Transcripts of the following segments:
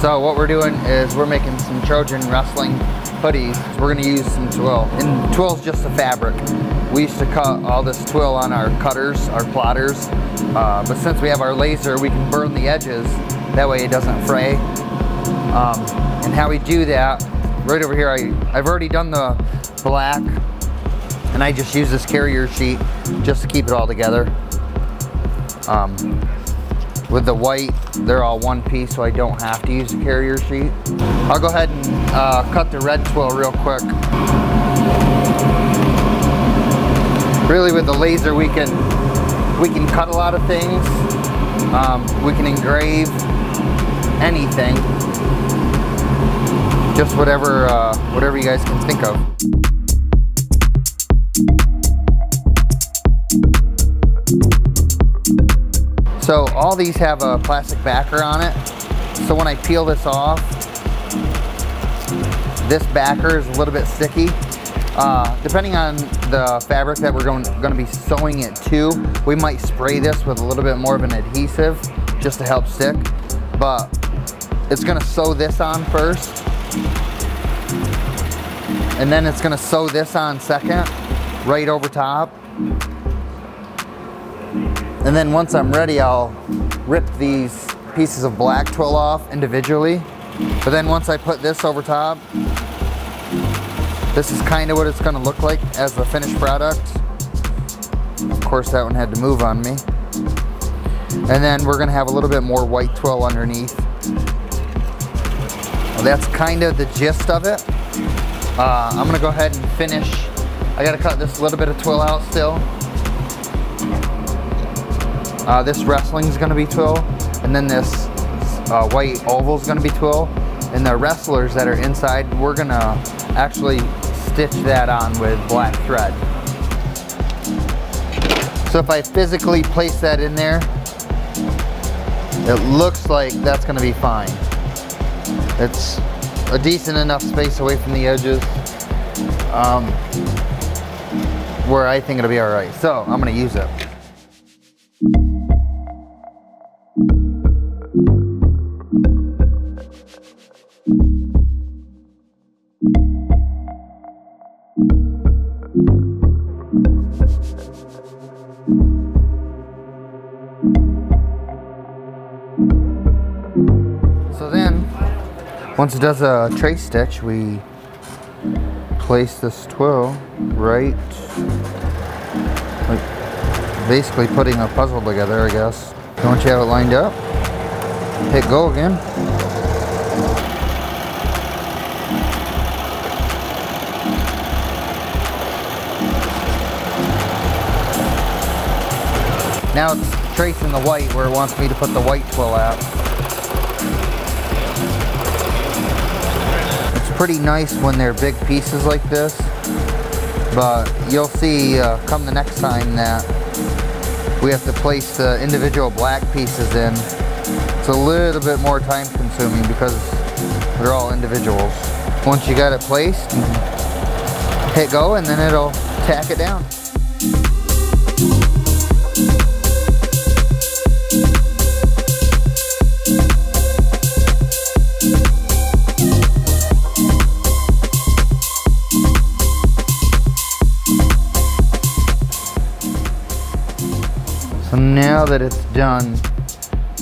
So what we're doing is we're making some Trojan Wrestling hoodies. We're gonna use some twill. And twill's just a fabric. We used to cut all this twill on our cutters, our plotters. But since we have our laser, we can burn the edges. That way it doesn't fray. And how we do that, right over here, I've already done the black. And I just use this carrier sheet just to keep it all together. With the white, they're all one piece, so I don't have to use the carrier sheet. I'll go ahead and cut the red twill real quick. Really, with the laser, we can cut a lot of things. We can engrave anything. Just whatever you guys can think of. So all these have a plastic backer on it. So when I peel this off, this backer is a little bit sticky. Depending on the fabric that we're going to be sewing it to, we might spray this with a little bit more of an adhesive just to help stick. But it's going to sew this on first. And then it's going to sew this on second, right over top. And then once I'm ready, I'll rip these pieces of black twill off individually. But then once I put this over top, this is kind of what it's going to look like as the finished product. Of course, that one had to move on me. And then we're going to have a little bit more white twill underneath. Well, that's kind of the gist of it. I'm going to go ahead and finish. I got to cut this little bit of twill out still. This wrestling is going to be twill, and then this white oval is going to be twill, and the wrestlers that are inside, we're going to actually stitch that on with black thread. So if I physically place that in there, it looks like that's going to be fine. It's a decent enough space away from the edges where I think it'll be all right. So I'm going to use it. So then, once it does a trace stitch, we place this twill right, like basically putting a puzzle together, I guess. And once you have it lined up, hit go again. Now it's tracing the white where it wants me to put the white twill at. It's pretty nice when they're big pieces like this, but you'll see come the next time that we have to place the individual black pieces in. It's a little bit more time consuming because they're all individuals. Once you got it placed, hit go and then it'll tack it down. So now that it's done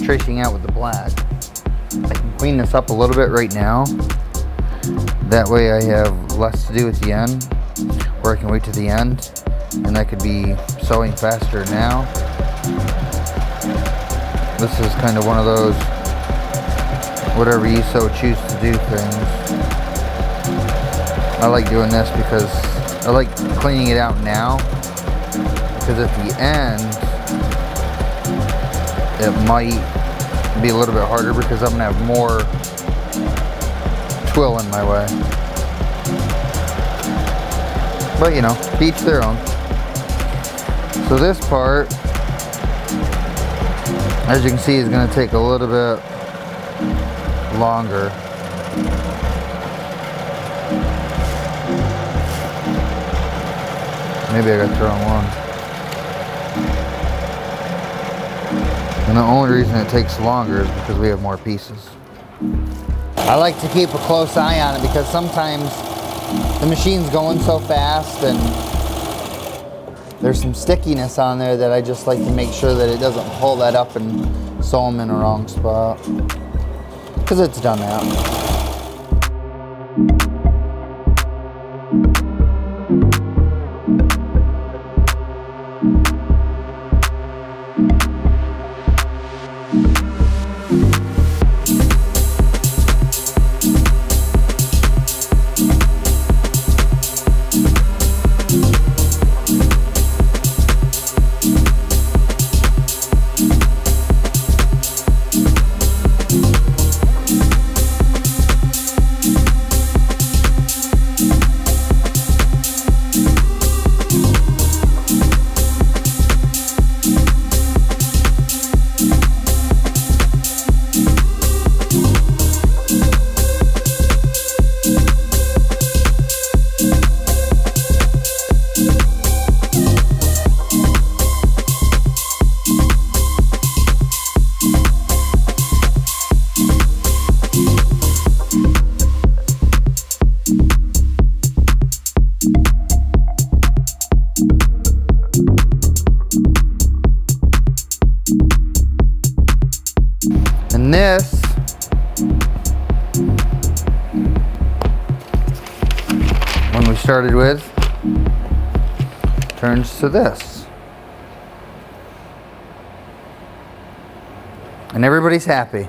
tracing out with the black, I can clean this up a little bit right now. That way I have less to do at the end, or I can wait to the end, and I could be sewing faster now. This is kind of one of those whatever you so choose to do things. I like doing this because I like cleaning it out now, because at the end it might be a little bit harder because I'm gonna have more twill in my way. But you know, to each their own. So this part, as you can see, is gonna take a little bit longer. Maybe I got the wrong one. And the only reason it takes longer is because we have more pieces. I like to keep a close eye on it because sometimes the machine's going so fast and there's some stickiness on there that I just like to make sure that it doesn't pull that up and sew them in the wrong spot. Because it's done that. And this one we started with turns to this. And everybody's happy.